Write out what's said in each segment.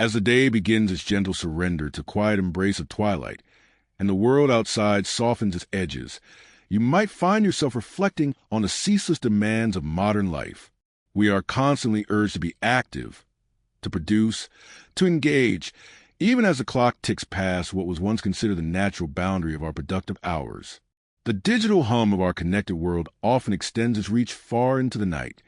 As the day begins its gentle surrender to quiet embrace of twilight, and the world outside softens its edges, you might find yourself reflecting on the ceaseless demands of modern life. We are constantly urged to be active, to produce, to engage, even as the clock ticks past what was once considered the natural boundary of our productive hours. The digital hum of our connected world often extends its reach far into the night,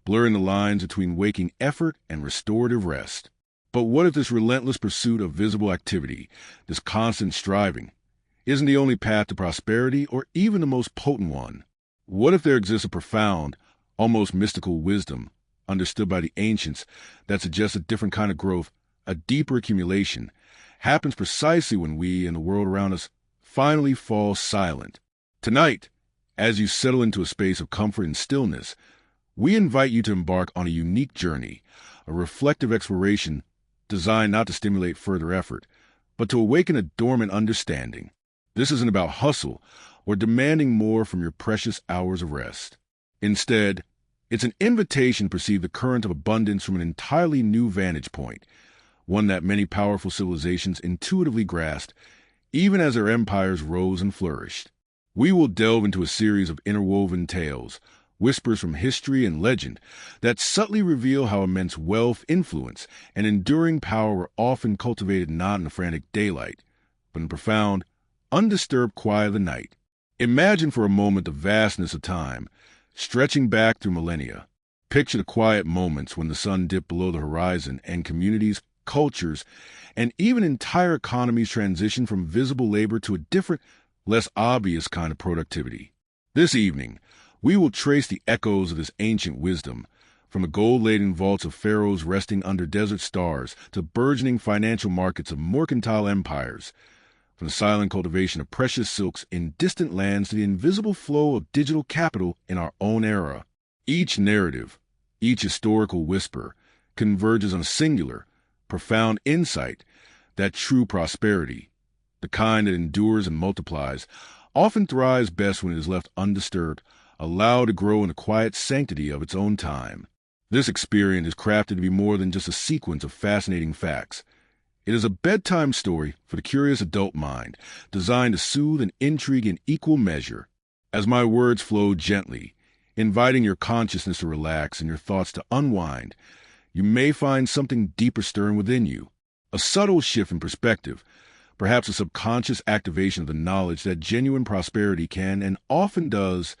blurring the lines between waking effort and restorative rest. But what if this relentless pursuit of visible activity, this constant striving, isn't the only path to prosperity or even the most potent one? What if there exists a profound, almost mystical wisdom, understood by the ancients, that suggests a different kind of growth, a deeper accumulation, happens precisely when we and the world around us finally fall silent? Tonight, as you settle into a space of comfort and stillness, we invite you to embark on a unique journey, a reflective exploration designed not to stimulate further effort, but to awaken a dormant understanding. This isn't about hustle or demanding more from your precious hours of rest. Instead, it's an invitation to perceive the current of abundance from an entirely new vantage point, one that many powerful civilizations intuitively grasped, even as their empires rose and flourished. We will delve into a series of interwoven tales, whispers from history and legend, that subtly reveal how immense wealth, influence, and enduring power were often cultivated not in the frantic daylight, but in profound, undisturbed quiet of the night. Imagine for a moment the vastness of time, stretching back through millennia. Picture the quiet moments when the sun dipped below the horizon and communities, cultures, and even entire economies transitioned from visible labor to a different, less obvious kind of productivity. This evening, we will trace the echoes of this ancient wisdom, from the gold-laden vaults of pharaohs resting under desert stars to burgeoning financial markets of mercantile empires, from the silent cultivation of precious silks in distant lands to the invisible flow of digital capital in our own era. Each narrative, each historical whisper, converges on a singular, profound insight that true prosperity, the kind that endures and multiplies, often thrives best when it is left undisturbed, allowed to grow in the quiet sanctity of its own time. This experience is crafted to be more than just a sequence of fascinating facts. It is a bedtime story for the curious adult mind, designed to soothe and intrigue in equal measure. As my words flow gently, inviting your consciousness to relax and your thoughts to unwind, you may find something deeper stirring within you, a subtle shift in perspective, perhaps a subconscious activation of the knowledge that genuine prosperity can, and often does,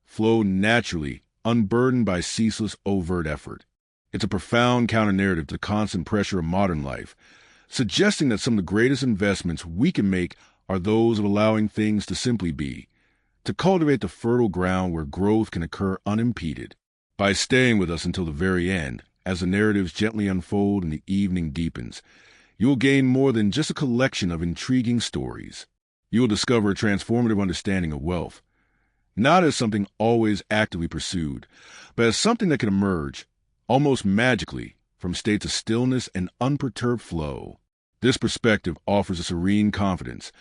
flow naturally, unburdened by ceaseless overt effort. It's a profound counter-narrative to the constant pressure of modern life, suggesting that some of the greatest investments we can make are those of allowing things to simply be, to cultivate the fertile ground where growth can occur unimpeded. By staying with us until the very end, as the narratives gently unfold and the evening deepens, you will gain more than just a collection of intriguing stories. You will discover a transformative understanding of wealth, not as something always actively pursued, but as something that can emerge, almost magically, from states of stillness and unperturbed flow. This perspective offers a serene confidence,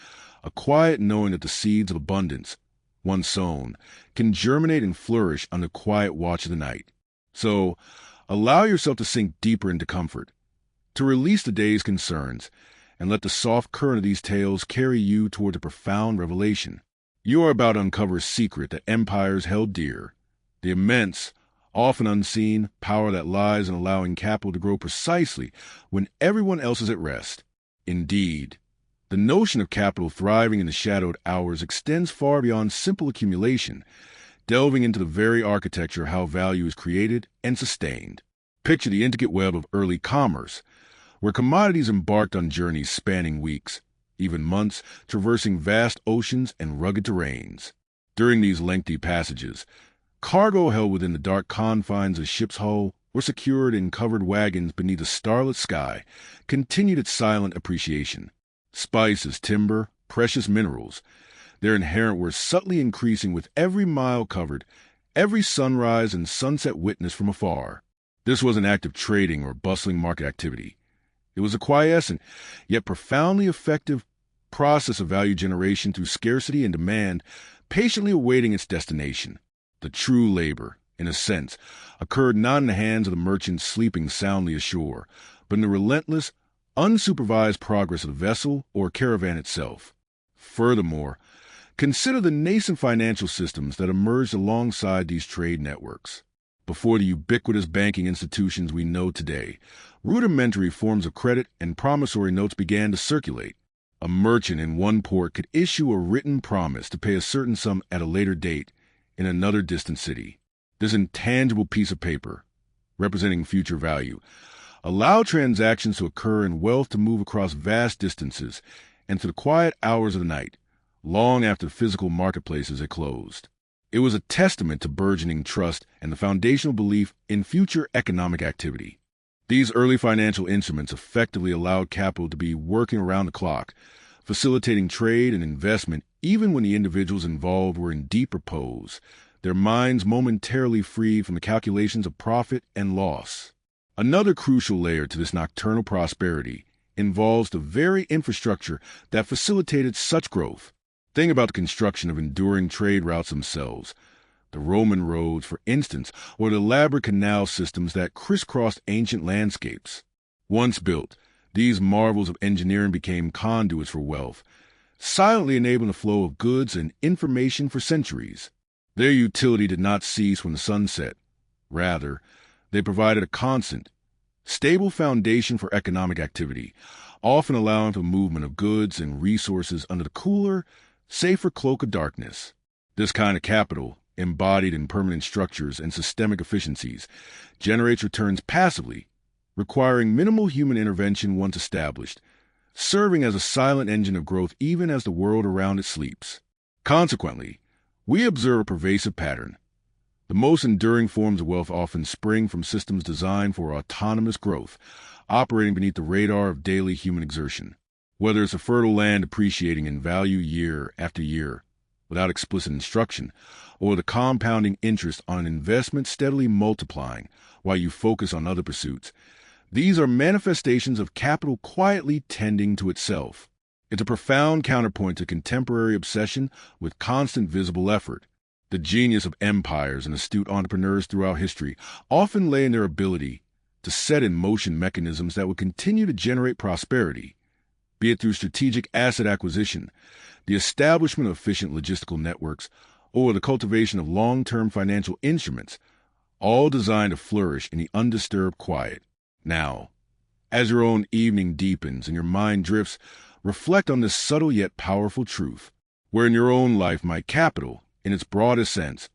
a quiet knowing that the seeds of abundance, once sown, can germinate and flourish under the quiet watch of the night. So, allow yourself to sink deeper into comfort, to release the day's concerns, and let the soft current of these tales carry you toward a profound revelation. You are about to uncover a secret that empires held dear, the immense, often unseen, power that lies in allowing capital to grow precisely when everyone else is at rest. Indeed, the notion of capital thriving in the shadowed hours extends far beyond simple accumulation, delving into the very architecture of how value is created and sustained. Picture the intricate web of early commerce, where commodities embarked on journeys spanning weeks, even months, traversing vast oceans and rugged terrains. During these lengthy passages, cargo held within the dark confines of the ship's hull or secured in covered wagons beneath a starlit sky continued its silent appreciation. Spices, timber, precious minerals, their inherent worth subtly increasing with every mile covered, every sunrise and sunset witnessed from afar. This wasn't active trading or bustling market activity. It was a quiescent, yet profoundly effective process of value generation through scarcity and demand, patiently awaiting its destination. The true labor, in a sense, occurred not in the hands of the merchants sleeping soundly ashore, but in the relentless, unsupervised progress of the vessel or caravan itself. Furthermore, consider the nascent financial systems that emerged alongside these trade networks. Before the ubiquitous banking institutions we know today, rudimentary forms of credit and promissory notes began to circulate. A merchant in one port could issue a written promise to pay a certain sum at a later date in another distant city. This intangible piece of paper, representing future value, allowed transactions to occur and wealth to move across vast distances and to the quiet hours of the night, long after the physical marketplaces had closed. It was a testament to burgeoning trust and the foundational belief in future economic activity. These early financial instruments effectively allowed capital to be working around the clock, facilitating trade and investment even when the individuals involved were in deep repose, their minds momentarily freed from the calculations of profit and loss. Another crucial layer to this nocturnal prosperity involves the very infrastructure that facilitated such growth. Think about the construction of enduring trade routes themselves, the Roman roads, for instance, or the elaborate canal systems that crisscrossed ancient landscapes. Once built, these marvels of engineering became conduits for wealth, silently enabling the flow of goods and information for centuries. Their utility did not cease when the sun set. Rather, they provided a constant, stable foundation for economic activity, often allowing for the movement of goods and resources under the cooler, safer cloak of darkness. This kind of capital, embodied in permanent structures and systemic efficiencies, generates returns passively, requiring minimal human intervention once established, serving as a silent engine of growth even as the world around it sleeps. Consequently, we observe a pervasive pattern. The most enduring forms of wealth often spring from systems designed for autonomous growth, operating beneath the radar of daily human exertion. Whether it's a fertile land appreciating in value year after year without explicit instruction, or the compounding interest on an investment steadily multiplying while you focus on other pursuits, these are manifestations of capital quietly tending to itself. It's a profound counterpoint to contemporary obsession with constant visible effort. The genius of empires and astute entrepreneurs throughout history often lay in their ability to set in motion mechanisms that would continue to generate prosperity, be it through strategic asset acquisition, the establishment of efficient logistical networks, or the cultivation of long-term financial instruments, all designed to flourish in the undisturbed quiet. Now, as your own evening deepens and your mind drifts, reflect on this subtle yet powerful truth. Where in your own life might capital, in its broadest sense,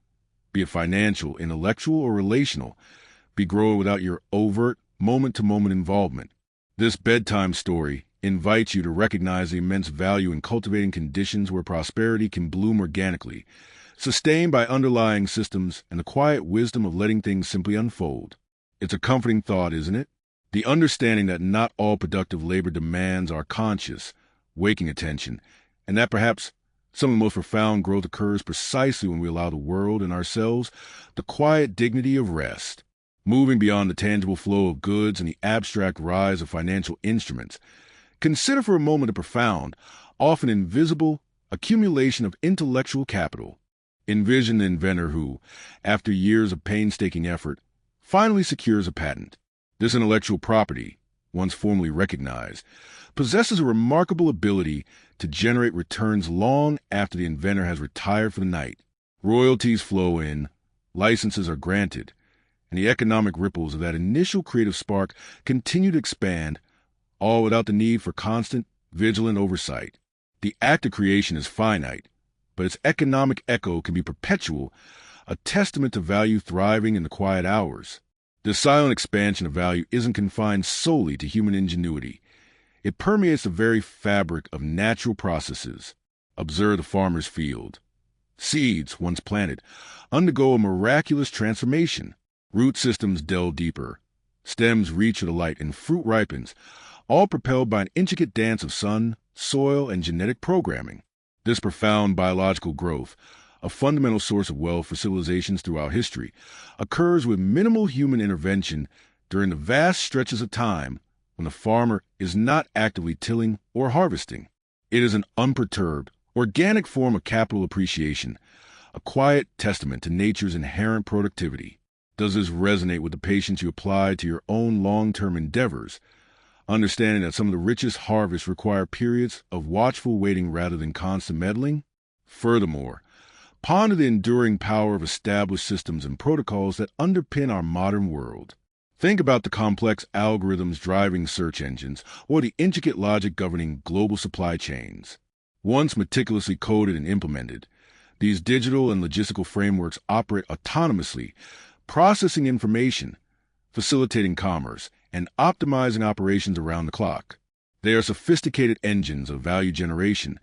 be it financial, intellectual, or relational, be growing without your overt, moment-to-moment involvement? This bedtime story invites you to recognize the immense value in cultivating conditions where prosperity can bloom organically, sustained by underlying systems and the quiet wisdom of letting things simply unfold. It's a comforting thought, isn't it? The understanding that not all productive labor demands our conscious, waking attention, and that perhaps some of the most profound growth occurs precisely when we allow the world and ourselves the quiet dignity of rest. Moving beyond the tangible flow of goods and the abstract rise of financial instruments, consider for a moment the profound, often invisible, accumulation of intellectual capital. Envision the inventor who, after years of painstaking effort, finally secures a patent. This intellectual property, once formally recognized, possesses a remarkable ability to generate returns long after the inventor has retired for the night. Royalties flow in, licenses are granted, and the economic ripples of that initial creative spark continue to expand, all without the need for constant, vigilant oversight. The act of creation is finite, but its economic echo can be perpetual, a testament to value thriving in the quiet hours. This silent expansion of value isn't confined solely to human ingenuity. It permeates the very fabric of natural processes. Observe the farmer's field. Seeds, once planted, undergo a miraculous transformation. Root systems delve deeper. Stems reach for the light and fruit ripens, all propelled by an intricate dance of sun, soil, and genetic programming. This profound biological growth, a fundamental source of wealth for civilizations throughout history, occurs with minimal human intervention during the vast stretches of time when the farmer is not actively tilling or harvesting. It is an unperturbed, organic form of capital appreciation, a quiet testament to nature's inherent productivity. Does this resonate with the patience you apply to your own long-term endeavors? understanding that some of the richest harvests require periods of watchful waiting rather than constant meddling. Furthermore, ponder the enduring power of established systems and protocols that underpin our modern world. Think about the complex algorithms driving search engines or the intricate logic governing global supply chains. Once meticulously coded and implemented, these digital and logistical frameworks operate autonomously, processing information, facilitating commerce, and optimizing operations around the clock. They are sophisticated engines of value generation,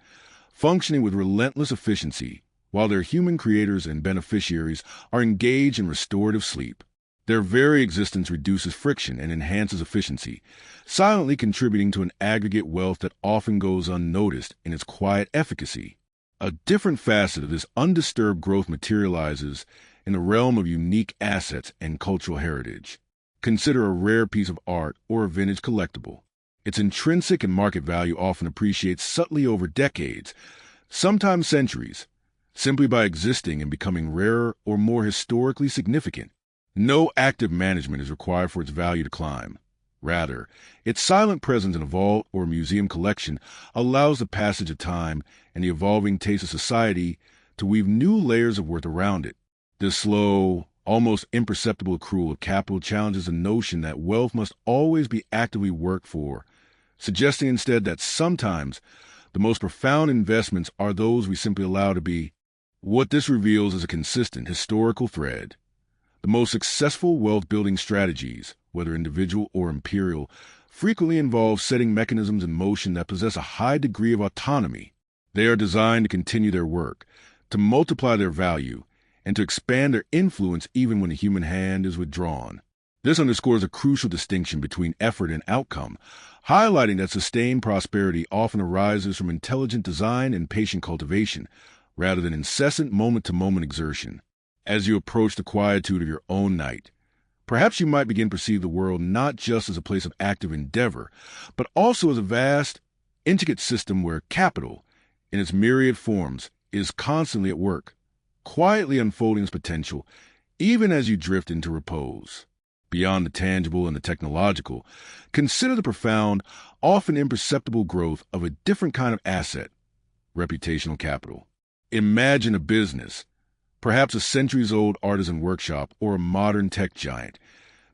functioning with relentless efficiency, while their human creators and beneficiaries are engaged in restorative sleep. Their very existence reduces friction and enhances efficiency, silently contributing to an aggregate wealth that often goes unnoticed in its quiet efficacy. A different facet of this undisturbed growth materializes in the realm of unique assets and cultural heritage. Consider a rare piece of art or a vintage collectible. Its intrinsic and market value often appreciates subtly over decades, sometimes centuries, simply by existing and becoming rarer or more historically significant. No active management is required for its value to climb. Rather, its silent presence in a vault or museum collection allows the passage of time and the evolving taste of society to weave new layers of worth around it. This slow, almost imperceptible accrual of capital challenges the notion that wealth must always be actively worked for, suggesting instead that sometimes the most profound investments are those we simply allow to be. What this reveals is a consistent historical thread. The most successful wealth-building strategies, whether individual or imperial, frequently involve setting mechanisms in motion that possess a high degree of autonomy. They are designed to continue their work, to multiply their value, and to expand their influence even when the human hand is withdrawn. This underscores a crucial distinction between effort and outcome, highlighting that sustained prosperity often arises from intelligent design and patient cultivation, rather than incessant moment-to-moment exertion. As you approach the quietude of your own night, perhaps you might begin to perceive the world not just as a place of active endeavor, but also as a vast, intricate system where capital, in its myriad forms, is constantly at work, quietly unfolding its potential, even as you drift into repose. Beyond the tangible and the technological, consider the profound, often imperceptible growth of a different kind of asset, reputational capital. Imagine a business, perhaps a centuries-old artisan workshop or a modern tech giant,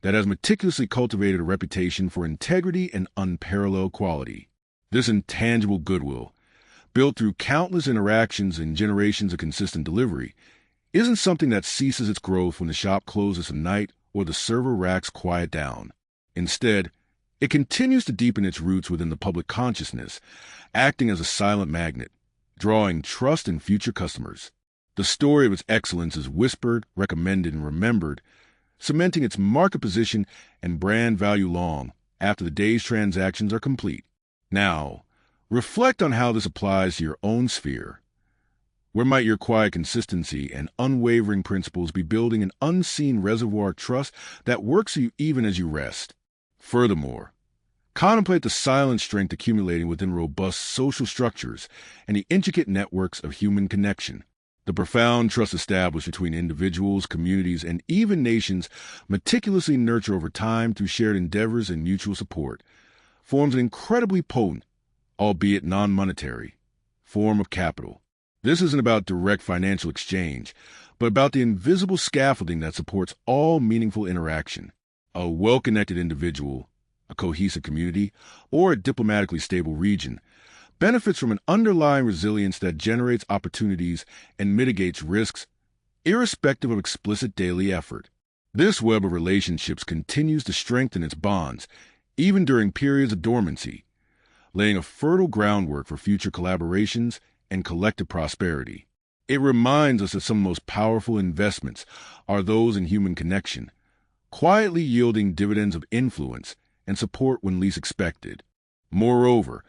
that has meticulously cultivated a reputation for integrity and unparalleled quality. This intangible goodwill, built through countless interactions and generations of consistent delivery, isn't something that ceases its growth when the shop closes at night or the server racks quiet down. Instead, it continues to deepen its roots within the public consciousness, acting as a silent magnet, drawing trust in future customers. The story of its excellence is whispered, recommended, and remembered, cementing its market position and brand value long after the day's transactions are complete. Now, reflect on how this applies to your own sphere. Where might your quiet consistency and unwavering principles be building an unseen reservoir of trust that works for you even as you rest? Furthermore, contemplate the silent strength accumulating within robust social structures and the intricate networks of human connection. The profound trust established between individuals, communities, and even nations, meticulously nurtured over time through shared endeavors and mutual support, forms an incredibly potent, albeit non-monetary, form of capital. This isn't about direct financial exchange, but about the invisible scaffolding that supports all meaningful interaction. A well-connected individual, a cohesive community, or a diplomatically stable region benefits from an underlying resilience that generates opportunities and mitigates risks, irrespective of explicit daily effort. This web of relationships continues to strengthen its bonds, even during periods of dormancy, laying a fertile groundwork for future collaborations and collective prosperity. It reminds us that some of the most powerful investments are those in human connection, quietly yielding dividends of influence and support when least expected. Moreover,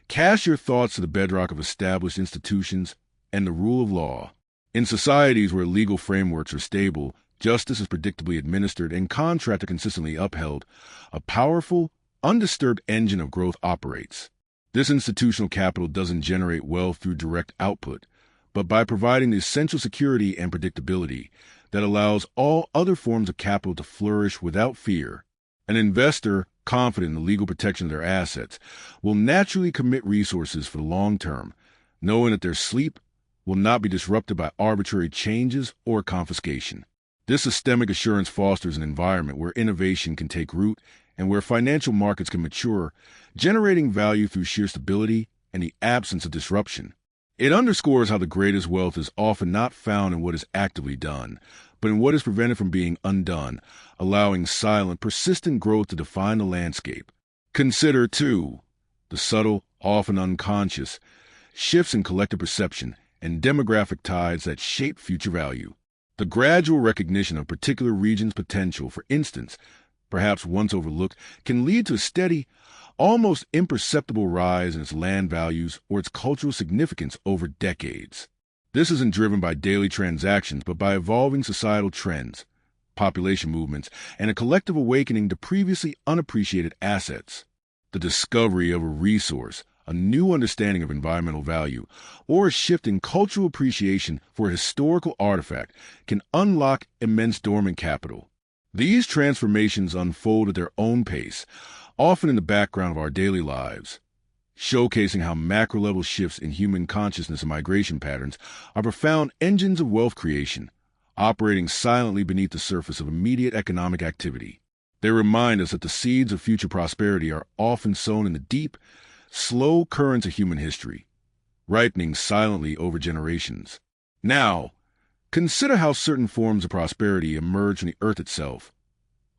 cast your thoughts to the bedrock of established institutions and the rule of law. In societies where legal frameworks are stable, justice is predictably administered, and contracts are consistently upheld, a powerful, undisturbed engine of growth operates. This institutional capital doesn't generate wealth through direct output, but by providing the essential security and predictability that allows all other forms of capital to flourish without fear. An investor confident in the legal protection of their assets, will naturally commit resources for the long term, knowing that their sleep will not be disrupted by arbitrary changes or confiscation. This systemic assurance fosters an environment where innovation can take root and where financial markets can mature, generating value through sheer stability and the absence of disruption. It underscores how the greatest wealth is often not found in what is actively done, but in what is prevented from being undone, allowing silent, persistent growth to define the landscape. Consider, too, the subtle, often unconscious, shifts in collective perception and demographic tides that shape future value. The gradual recognition of a particular region's potential, for instance, perhaps once overlooked, can lead to a steady, almost imperceptible rise in its land values or its cultural significance over decades. This isn't driven by daily transactions, but by evolving societal trends, population movements, and a collective awakening to previously unappreciated assets. The discovery of a resource, a new understanding of environmental value, or a shift in cultural appreciation for a historical artifact can unlock immense dormant capital. These transformations unfold at their own pace, often in the background of our daily lives, showcasing how macro-level shifts in human consciousness and migration patterns are profound engines of wealth creation, operating silently beneath the surface of immediate economic activity. They remind us that the seeds of future prosperity are often sown in the deep, slow currents of human history, ripening silently over generations. Now, consider how certain forms of prosperity emerge from the earth itself,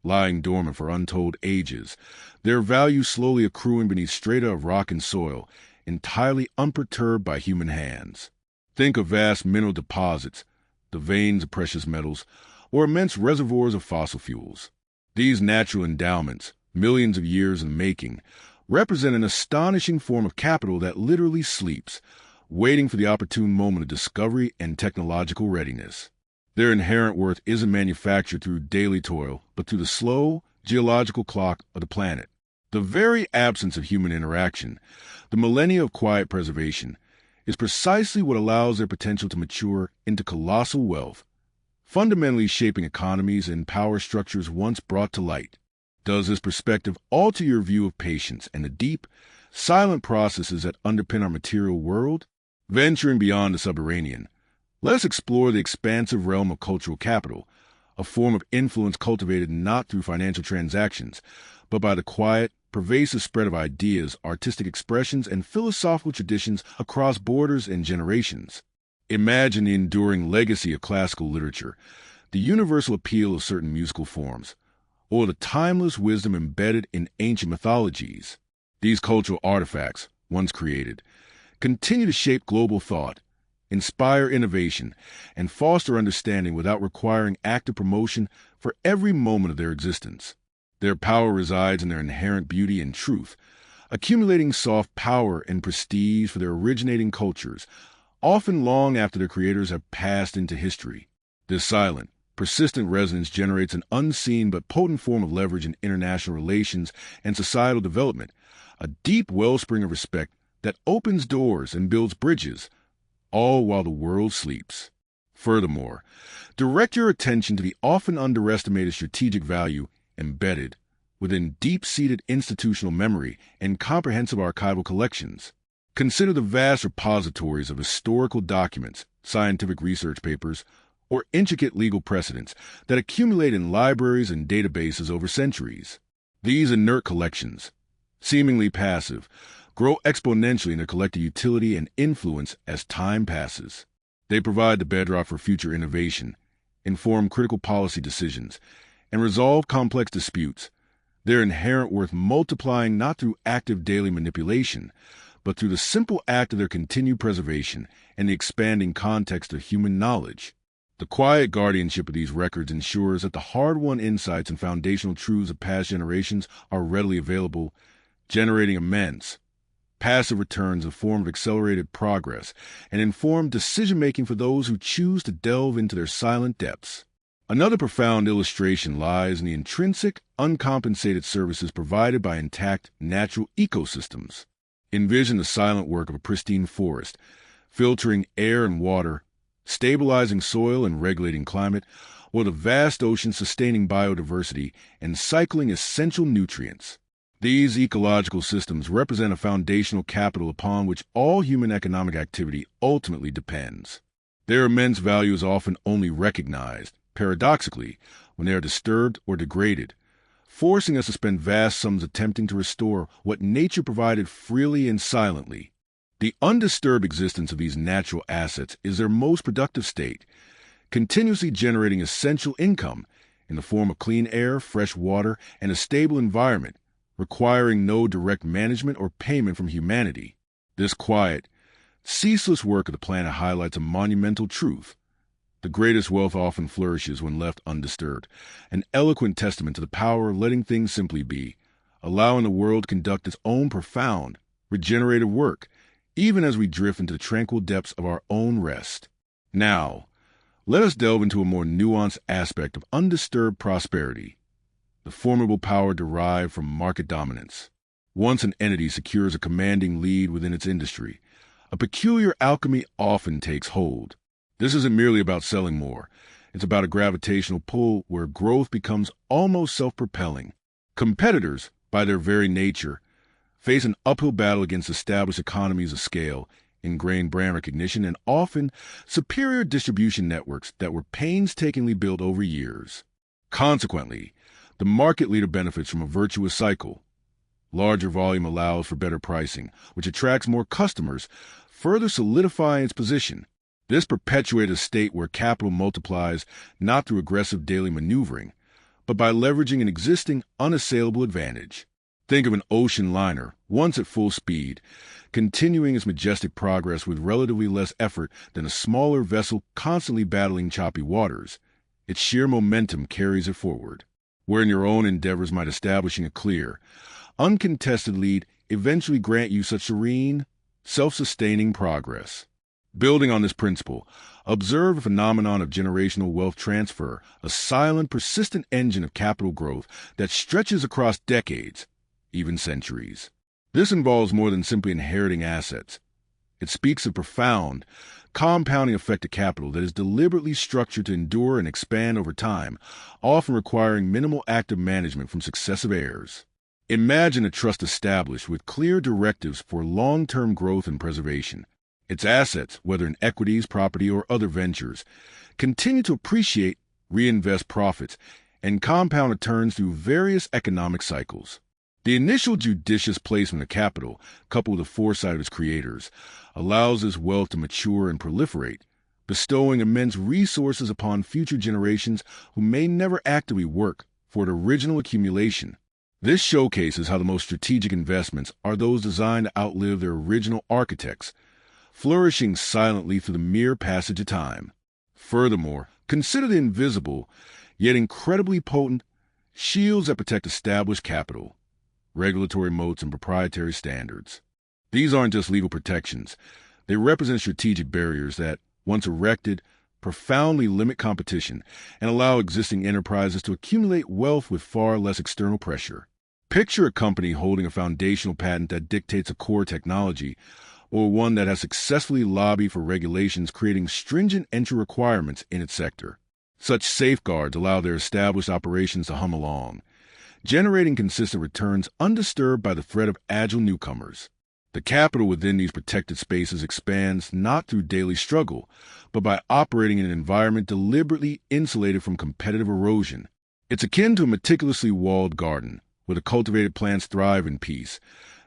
lying dormant for untold ages, their value slowly accruing beneath strata of rock and soil, entirely unperturbed by human hands. Think of vast mineral deposits, the veins of precious metals, or immense reservoirs of fossil fuels. These natural endowments, millions of years in the making, represent an astonishing form of capital that literally sleeps, waiting for the opportune moment of discovery and technological readiness. Their inherent worth isn't manufactured through daily toil, but through the slow, geological clock of the planet. The very absence of human interaction, the millennia of quiet preservation, is precisely what allows their potential to mature into colossal wealth, fundamentally shaping economies and power structures once brought to light. Does this perspective alter your view of patience and the deep, silent processes that underpin our material world? Venturing beyond the subterranean, let us explore the expansive realm of cultural capital, a form of influence cultivated not through financial transactions, but by the quiet, pervasive spread of ideas, artistic expressions, and philosophical traditions across borders and generations. Imagine the enduring legacy of classical literature, the universal appeal of certain musical forms, or the timeless wisdom embedded in ancient mythologies. These cultural artifacts, once created, continue to shape global thought, inspire innovation, and foster understanding without requiring active promotion for every moment of their existence. Their power resides in their inherent beauty and truth, accumulating soft power and prestige for their originating cultures, often long after their creators have passed into history. This silent, persistent resonance generates an unseen but potent form of leverage in international relations and societal development, a deep wellspring of respect that opens doors and builds bridges, all while the world sleeps. Furthermore, direct your attention to the often underestimated strategic value embedded within deep-seated institutional memory and comprehensive archival collections. Consider the vast repositories of historical documents, scientific research papers, or intricate legal precedents that accumulate in libraries and databases over centuries. These inert collections, seemingly passive, grow exponentially in their collective utility and influence as time passes. They provide the bedrock for future innovation, inform critical policy decisions, and resolve complex disputes, their inherent worth multiplying not through active daily manipulation, but through the simple act of their continued preservation and the expanding context of human knowledge. The quiet guardianship of these records ensures that the hard-won insights and foundational truths of past generations are readily available, generating immense, passive returns in the form of accelerated progress and informed decision-making for those who choose to delve into their silent depths. Another profound illustration lies in the intrinsic, uncompensated services provided by intact natural ecosystems. Envision the silent work of a pristine forest, filtering air and water, stabilizing soil and regulating climate, or the vast ocean sustaining biodiversity and cycling essential nutrients. These ecological systems represent a foundational capital upon which all human economic activity ultimately depends. Their immense value is often only recognized, paradoxically, when they are disturbed or degraded, forcing us to spend vast sums attempting to restore what nature provided freely and silently. The undisturbed existence of these natural assets is their most productive state, continuously generating essential income in the form of clean air, fresh water, and a stable environment, requiring no direct management or payment from humanity. This quiet, ceaseless work of the planet highlights a monumental truth. The greatest wealth often flourishes when left undisturbed, an eloquent testament to the power of letting things simply be, allowing the world to conduct its own profound, regenerative work, even as we drift into the tranquil depths of our own rest. Now, let us delve into a more nuanced aspect of undisturbed prosperity, the formidable power derived from market dominance. Once an entity secures a commanding lead within its industry, a peculiar alchemy often takes hold. This isn't merely about selling more. It's about a gravitational pull where growth becomes almost self-propelling. Competitors, by their very nature, face an uphill battle against established economies of scale, ingrained brand recognition, and often superior distribution networks that were painstakingly built over years. Consequently, the market leader benefits from a virtuous cycle. Larger volume allows for better pricing, which attracts more customers, further solidifying its position. This perpetuates a state where capital multiplies not through aggressive daily maneuvering, but by leveraging an existing unassailable advantage. Think of an ocean liner, once at full speed, continuing its majestic progress with relatively less effort than a smaller vessel constantly battling choppy waters. Its sheer momentum carries it forward. Wherein your own endeavors might establishing a clear, uncontested lead eventually grant you such serene, self-sustaining progress. Building on this principle, observe a phenomenon of generational wealth transfer, a silent, persistent engine of capital growth that stretches across decades, even centuries. This involves more than simply inheriting assets. It speaks of profound, compounding effect of capital that is deliberately structured to endure and expand over time, often requiring minimal active management from successive heirs. Imagine a trust established with clear directives for long-term growth and preservation. Its assets, whether in equities, property, or other ventures, continue to appreciate, reinvest profits, and compound returns through various economic cycles. The initial judicious placement of capital, coupled with the foresight of its creators, allows this wealth to mature and proliferate, bestowing immense resources upon future generations who may never actively work for its original accumulation. This showcases how the most strategic investments are those designed to outlive their original architects, flourishing silently through the mere passage of time. Furthermore, consider the invisible, yet incredibly potent, shields that protect established capital, regulatory moats, and proprietary standards. These aren't just legal protections. They represent strategic barriers that, once erected, profoundly limit competition and allow existing enterprises to accumulate wealth with far less external pressure. Picture a company holding a foundational patent that dictates a core technology, or one that has successfully lobbied for regulations creating stringent entry requirements in its sector. Such safeguards allow their established operations to hum along, generating consistent returns undisturbed by the threat of agile newcomers. The capital within these protected spaces expands not through daily struggle, but by operating in an environment deliberately insulated from competitive erosion. It's akin to a meticulously walled garden, where the cultivated plants thrive in peace,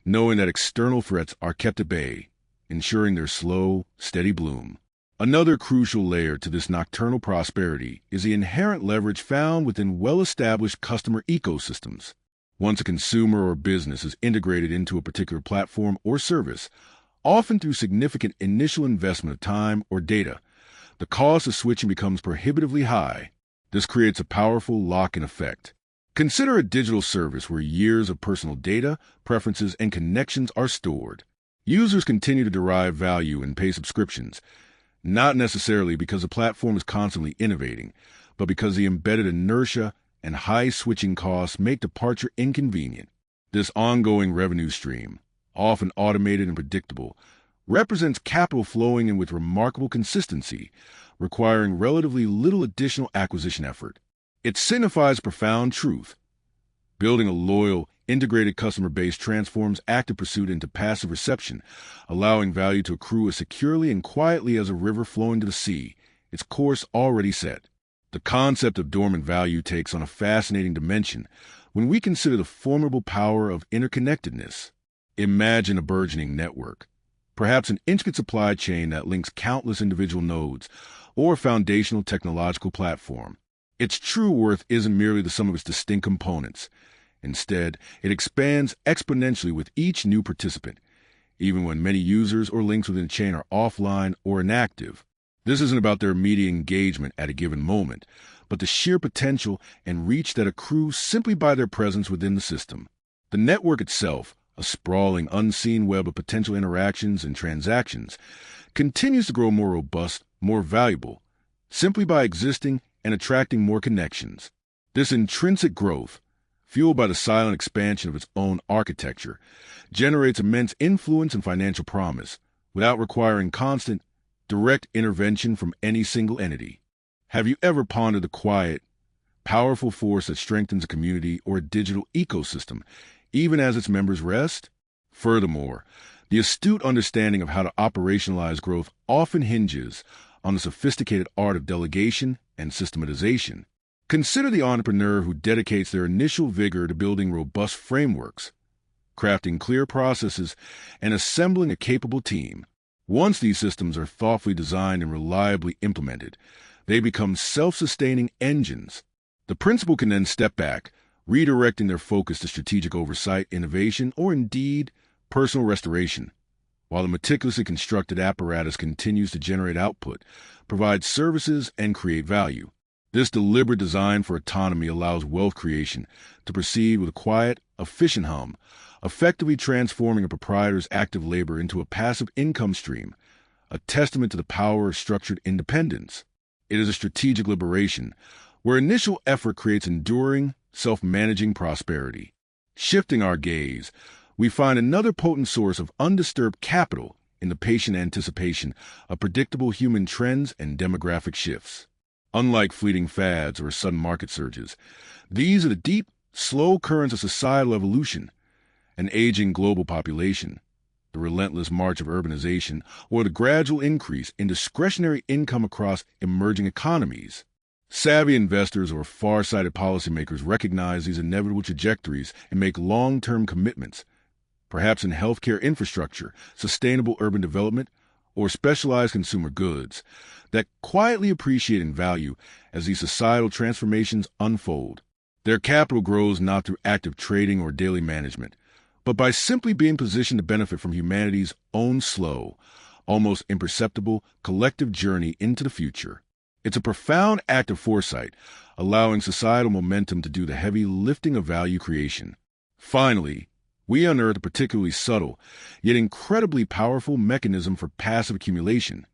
knowing that external threats are kept at bay, ensuring their slow, steady bloom. Another crucial layer to this nocturnal prosperity is the inherent leverage found within well-established customer ecosystems. Once a consumer or business is integrated into a particular platform or service, often through significant initial investment of time or data, the cost of switching becomes prohibitively high. This creates a powerful lock-in effect. Consider a digital service where years of personal data, preferences, and connections are stored. Users continue to derive value and pay subscriptions, not necessarily because the platform is constantly innovating, but because the embedded inertia and high switching costs make departure inconvenient. This ongoing revenue stream, often automated and predictable, represents capital flowing in with remarkable consistency, requiring relatively little additional acquisition effort. It signifies profound truth. Building a loyal, Integrated customer base transforms active pursuit into passive reception, allowing value to accrue as securely and quietly as a river flowing to the sea, its course already set. The concept of dormant value takes on a fascinating dimension when we consider the formidable power of interconnectedness. Imagine a burgeoning network, perhaps an intricate supply chain that links countless individual nodes, or a foundational technological platform. Its true worth isn't merely the sum of its distinct components. Instead, it expands exponentially with each new participant, even when many users or links within a chain are offline or inactive. This isn't about their immediate engagement at a given moment, but the sheer potential and reach that accrue simply by their presence within the system. The network itself, a sprawling, unseen web of potential interactions and transactions, continues to grow more robust, more valuable, simply by existing and attracting more connections. This intrinsic growth, fueled by the silent expansion of its own architecture, generates immense influence and financial promise, without requiring constant, direct intervention from any single entity. Have you ever pondered the quiet, powerful force that strengthens a community or a digital ecosystem, even as its members rest? Furthermore, the astute understanding of how to operationalize growth often hinges on the sophisticated art of delegation and systematization. Consider the entrepreneur who dedicates their initial vigor to building robust frameworks, crafting clear processes, and assembling a capable team. Once these systems are thoughtfully designed and reliably implemented, they become self-sustaining engines. The principal can then step back, redirecting their focus to strategic oversight, innovation, or indeed, personal restoration, while the meticulously constructed apparatus continues to generate output, provide services, and create value. This deliberate design for autonomy allows wealth creation to proceed with a quiet, efficient hum, effectively transforming a proprietor's active labor into a passive income stream, a testament to the power of structured independence. It is a strategic liberation, where initial effort creates enduring, self-managing prosperity. Shifting our gaze, we find another potent source of undisturbed capital in the patient anticipation of predictable human trends and demographic shifts. Unlike fleeting fads or sudden market surges, these are the deep, slow currents of societal evolution. An aging global population, the relentless march of urbanization, or the gradual increase in discretionary income across emerging economies. Savvy investors or far-sighted policymakers recognize these inevitable trajectories and make long-term commitments, perhaps in healthcare infrastructure, sustainable urban development, or specialized consumer goods, that quietly appreciate in value as these societal transformations unfold. Their capital grows not through active trading or daily management, but by simply being positioned to benefit from humanity's own slow, almost imperceptible, collective journey into the future. It's a profound act of foresight, allowing societal momentum to do the heavy lifting of value creation. Finally, we unearth a particularly subtle, yet incredibly powerful mechanism for passive accumulation,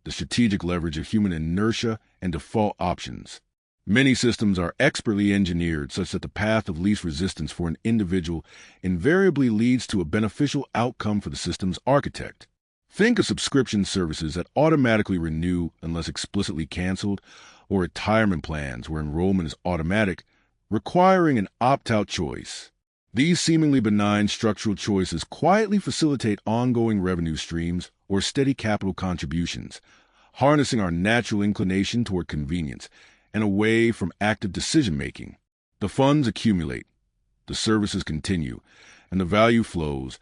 the strategic leverage of human inertia and default options. Many systems are expertly engineered such that the path of least resistance for an individual invariably leads to a beneficial outcome for the system's architect. Think of subscription services that automatically renew unless explicitly canceled, or retirement plans where enrollment is automatic, requiring an opt-out choice. These seemingly benign structural choices quietly facilitate ongoing revenue streams or steady capital contributions, harnessing our natural inclination toward convenience and away from active decision-making. The funds accumulate, the services continue, and the value flows,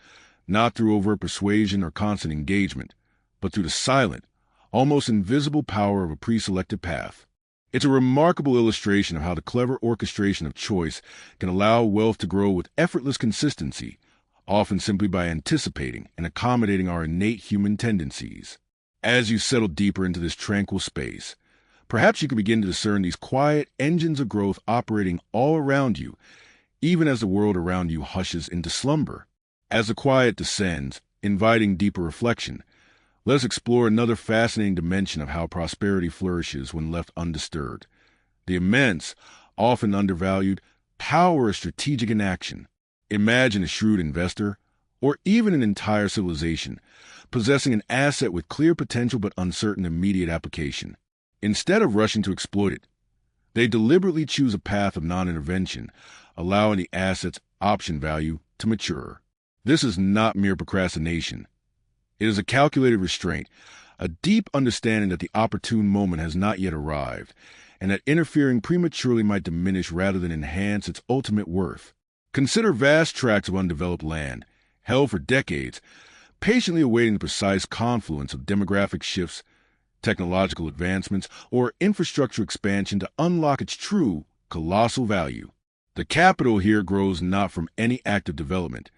not through overt persuasion or constant engagement, but through the silent, almost invisible power of a pre-selected path. It's a remarkable illustration of how the clever orchestration of choice can allow wealth to grow with effortless consistency, often simply by anticipating and accommodating our innate human tendencies. As you settle deeper into this tranquil space, perhaps you can begin to discern these quiet engines of growth operating all around you, even as the world around you hushes into slumber. As the quiet descends, inviting deeper reflection, let's explore another fascinating dimension of how prosperity flourishes when left undisturbed. The immense, often undervalued, power of strategic inaction. Imagine a shrewd investor, or even an entire civilization, possessing an asset with clear potential but uncertain immediate application. Instead of rushing to exploit it, they deliberately choose a path of non-intervention, allowing the asset's option value to mature. This is not mere procrastination. It is a calculated restraint, a deep understanding that the opportune moment has not yet arrived, and that interfering prematurely might diminish rather than enhance its ultimate worth. Consider vast tracts of undeveloped land, held for decades, patiently awaiting the precise confluence of demographic shifts, technological advancements, or infrastructure expansion to unlock its true, colossal value. The capital here grows not from any act of development,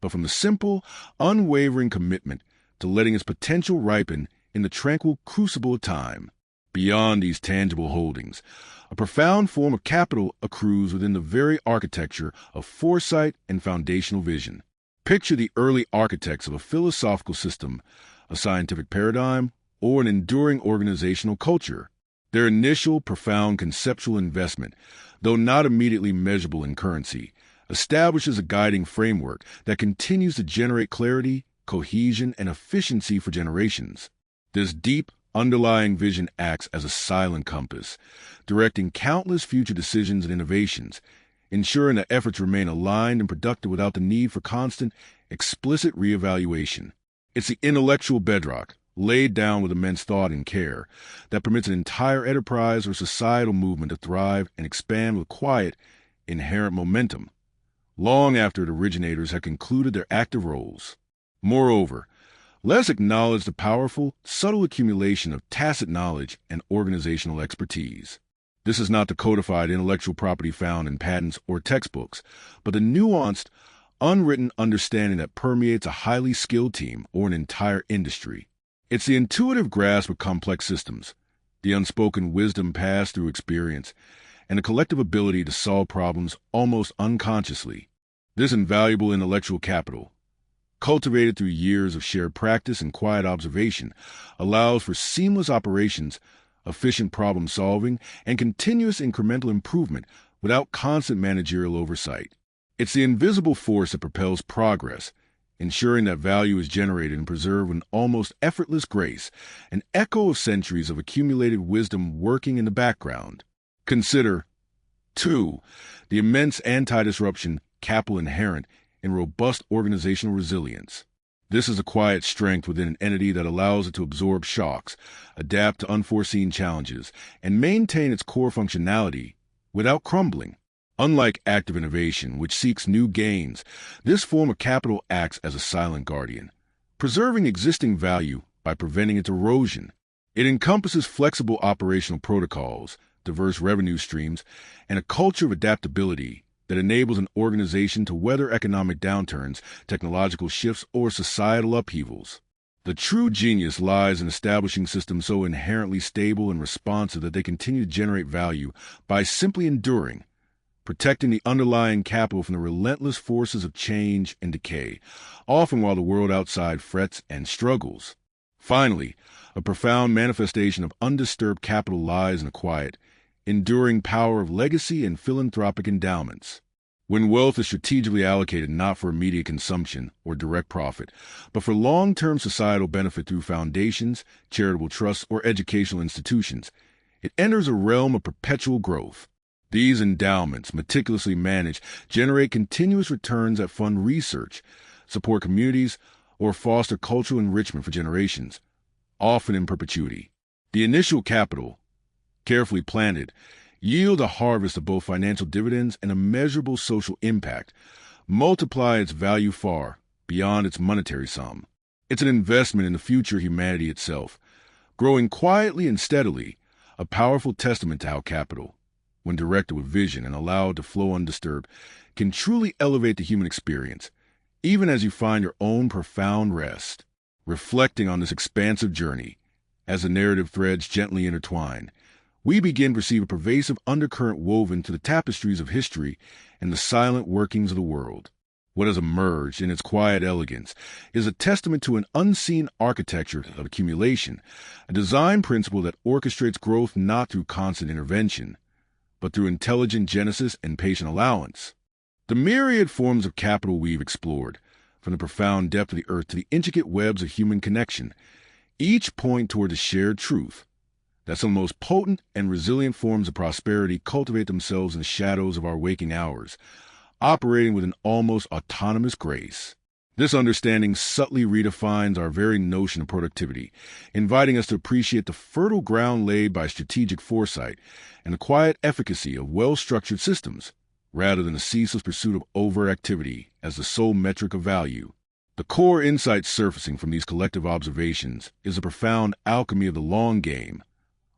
but from the simple, unwavering commitment to letting its potential ripen in the tranquil crucible of time. Beyond these tangible holdings, a profound form of capital accrues within the very architecture of foresight and foundational vision. Picture the early architects of a philosophical system, a scientific paradigm, or an enduring organizational culture. Their initial, profound conceptual investment, though not immediately measurable in currency, establishes a guiding framework that continues to generate clarity, cohesion, and efficiency for generations. This deep, underlying vision acts as a silent compass, directing countless future decisions and innovations, ensuring that efforts remain aligned and productive without the need for constant, explicit reevaluation. It's the intellectual bedrock, laid down with immense thought and care, that permits an entire enterprise or societal movement to thrive and expand with quiet, inherent momentum, long after its originators had concluded their active roles. Moreover, let us acknowledge the powerful, subtle accumulation of tacit knowledge and organizational expertise. This is not the codified intellectual property found in patents or textbooks, but the nuanced, unwritten understanding that permeates a highly skilled team or an entire industry. It's the intuitive grasp of complex systems, the unspoken wisdom passed through experience, and the collective ability to solve problems almost unconsciously. This invaluable intellectual capital, cultivated through years of shared practice and quiet observation, allows for seamless operations, efficient problem solving, and continuous incremental improvement without constant managerial oversight. It's the invisible force that propels progress, ensuring that value is generated and preserved with almost effortless grace, an echo of centuries of accumulated wisdom working in the background. Consider, 2. The immense anti-disruption capital inherent in robust organizational resilience. This is a quiet strength within an entity that allows it to absorb shocks, adapt to unforeseen challenges, and maintain its core functionality without crumbling. Unlike active innovation, which seeks new gains, this form of capital acts as a silent guardian, preserving existing value by preventing its erosion. It encompasses flexible operational protocols, diverse revenue streams, and a culture of adaptability that enables an organization to weather economic downturns, technological shifts, or societal upheavals. The true genius lies in establishing systems so inherently stable and responsive that they continue to generate value by simply enduring, protecting the underlying capital from the relentless forces of change and decay, often while the world outside frets and struggles. Finally, a profound manifestation of undisturbed capital lies in the quiet, enduring power of legacy and philanthropic endowments. When wealth is strategically allocated not for immediate consumption or direct profit, but for long-term societal benefit through foundations, charitable trusts, or educational institutions, it enters a realm of perpetual growth. These endowments, meticulously managed, generate continuous returns that fund research, support communities, or foster cultural enrichment for generations, often in perpetuity. The initial capital, carefully planted, yield a harvest of both financial dividends and a measurable social impact, multiply its value far beyond its monetary sum. It's an investment in the future humanity itself, growing quietly and steadily, a powerful testament to how capital, when directed with vision and allowed to flow undisturbed, can truly elevate the human experience, even as you find your own profound rest. Reflecting on this expansive journey, as the narrative threads gently intertwine, we begin to perceive a pervasive undercurrent woven through the tapestries of history and the silent workings of the world. What has emerged in its quiet elegance is a testament to an unseen architecture of accumulation, a design principle that orchestrates growth not through constant intervention, but through intelligent genesis and patient allowance. The myriad forms of capital we've explored, from the profound depth of the earth to the intricate webs of human connection, each point toward the shared truth that some of the most potent and resilient forms of prosperity cultivate themselves in the shadows of our waking hours, operating with an almost autonomous grace. This understanding subtly redefines our very notion of productivity, inviting us to appreciate the fertile ground laid by strategic foresight and the quiet efficacy of well-structured systems, rather than the ceaseless pursuit of overactivity as the sole metric of value. The core insight surfacing from these collective observations is a profound alchemy of the long game,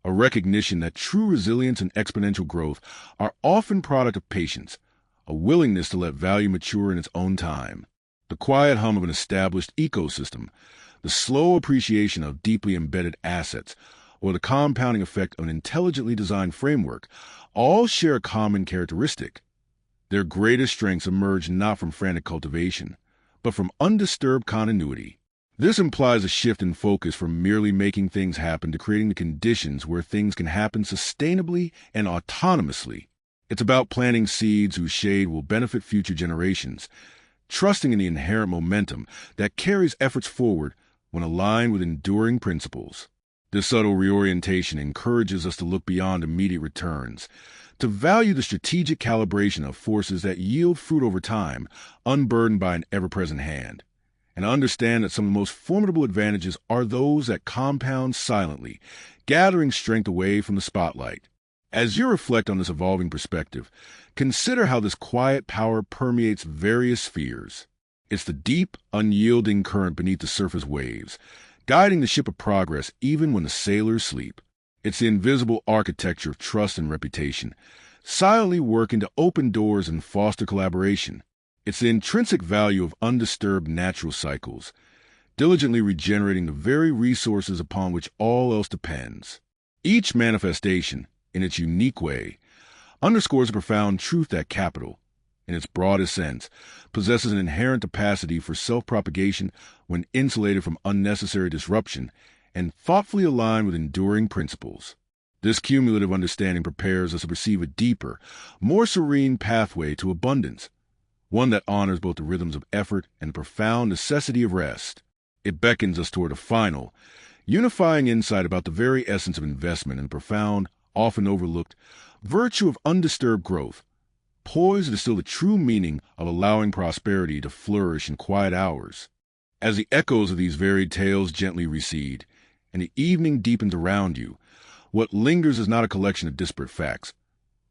a recognition that true resilience and exponential growth are often product of patience, a willingness to let value mature in its own time. The quiet hum of an established ecosystem, the slow appreciation of deeply embedded assets, or the compounding effect of an intelligently designed framework all share a common characteristic. Their greatest strengths emerge not from frantic cultivation, but from undisturbed continuity. This implies a shift in focus from merely making things happen to creating the conditions where things can happen sustainably and autonomously. It's about planting seeds whose shade will benefit future generations, trusting in the inherent momentum that carries efforts forward when aligned with enduring principles. This subtle reorientation encourages us to look beyond immediate returns, to value the strategic calibration of forces that yield fruit over time, unburdened by an ever-present hand, and understand that some of the most formidable advantages are those that compound silently, gathering strength away from the spotlight. As you reflect on this evolving perspective, consider how this quiet power permeates various spheres. It's the deep, unyielding current beneath the surface waves, guiding the ship of progress even when the sailors sleep. It's the invisible architecture of trust and reputation, silently working to open doors and foster collaboration. It's the intrinsic value of undisturbed natural cycles, diligently regenerating the very resources upon which all else depends. Each manifestation, in its unique way, underscores a profound truth that capital, in its broadest sense, possesses an inherent capacity for self-propagation when insulated from unnecessary disruption and thoughtfully aligned with enduring principles. This cumulative understanding prepares us to perceive a deeper, more serene pathway to abundance, one that honors both the rhythms of effort and the profound necessity of rest. It beckons us toward a final, unifying insight about the very essence of investment and the profound, often overlooked, virtue of undisturbed growth, poised to distill the true meaning of allowing prosperity to flourish in quiet hours. As the echoes of these varied tales gently recede, and the evening deepens around you, what lingers is not a collection of disparate facts,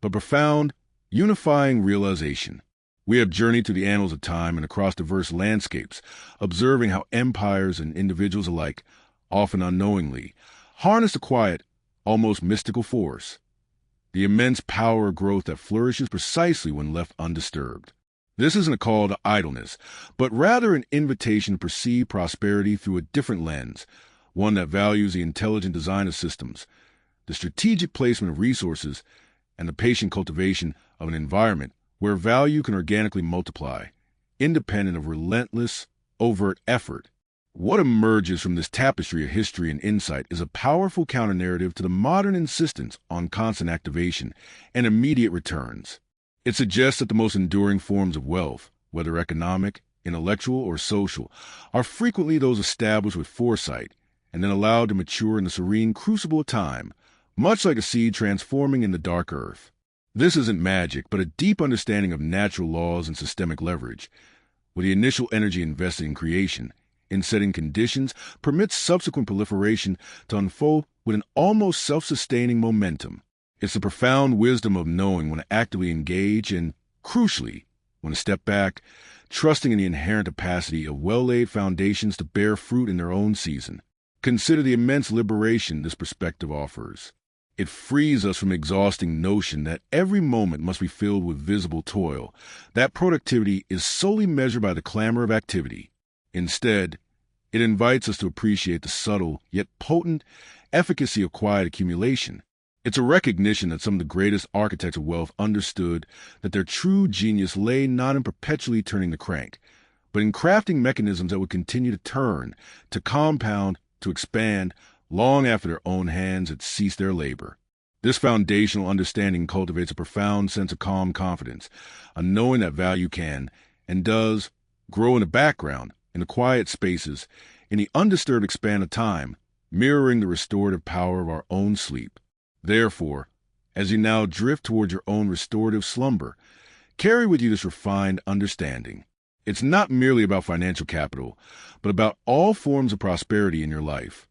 but profound, unifying realization. We have journeyed through the annals of time and across diverse landscapes, observing how empires and individuals alike, often unknowingly, harness a quiet, almost mystical force, the immense power of growth that flourishes precisely when left undisturbed. This isn't a call to idleness, but rather an invitation to perceive prosperity through a different lens, one that values the intelligent design of systems, the strategic placement of resources, and the patient cultivation of an environment where value can organically multiply, independent of relentless, overt effort. What emerges from this tapestry of history and insight is a powerful counter-narrative to the modern insistence on constant activation and immediate returns. It suggests that the most enduring forms of wealth, whether economic, intellectual, or social, are frequently those established with foresight and then allowed to mature in the serene crucible of time, much like a seed transforming in the dark earth. This isn't magic, but a deep understanding of natural laws and systemic leverage, with the initial energy invested in creation, in setting conditions, permits subsequent proliferation to unfold with an almost self-sustaining momentum. It's the profound wisdom of knowing when to actively engage and, crucially, when to step back, trusting in the inherent capacity of well-laid foundations to bear fruit in their own season. Consider the immense liberation this perspective offers. It frees us from the exhausting notion that every moment must be filled with visible toil, that productivity is solely measured by the clamor of activity. Instead, it invites us to appreciate the subtle, yet potent, efficacy of quiet accumulation. It's a recognition that some of the greatest architects of wealth understood that their true genius lay not in perpetually turning the crank, but in crafting mechanisms that would continue to turn, to compound, to expand, long after their own hands had ceased their labor. This foundational understanding cultivates a profound sense of calm confidence, a knowing that value can, and does, grow in the background, in the quiet spaces, in the undisturbed expanse of time, mirroring the restorative power of our own sleep. Therefore, as you now drift toward your own restorative slumber, Carry with you this refined understanding. It's not merely about financial capital, but about all forms of prosperity in your life.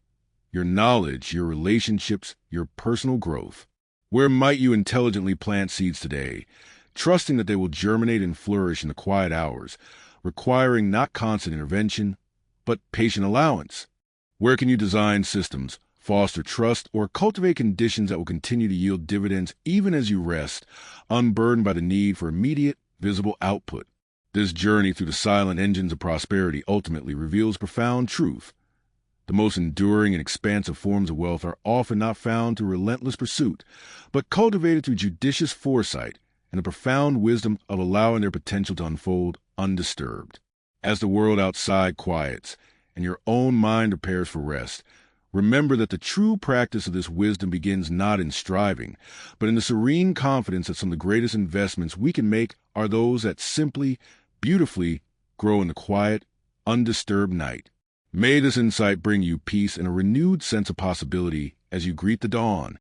Your knowledge, your relationships, your personal growth. Where might you intelligently plant seeds today, trusting that they will germinate and flourish in the quiet hours, requiring not constant intervention, but patient allowance? Where can you design systems, foster trust, or cultivate conditions that will continue to yield dividends even as you rest, unburdened by the need for immediate, visible output? This journey through the silent engines of prosperity ultimately reveals profound truth. The most enduring and expansive forms of wealth are often not found through relentless pursuit, but cultivated through judicious foresight and the profound wisdom of allowing their potential to unfold undisturbed. As the world outside quiets and your own mind prepares for rest, remember that the true practice of this wisdom begins not in striving, but in the serene confidence that some of the greatest investments we can make are those that simply, beautifully grow in the quiet, undisturbed night. May this insight bring you peace and a renewed sense of possibility as you greet the dawn.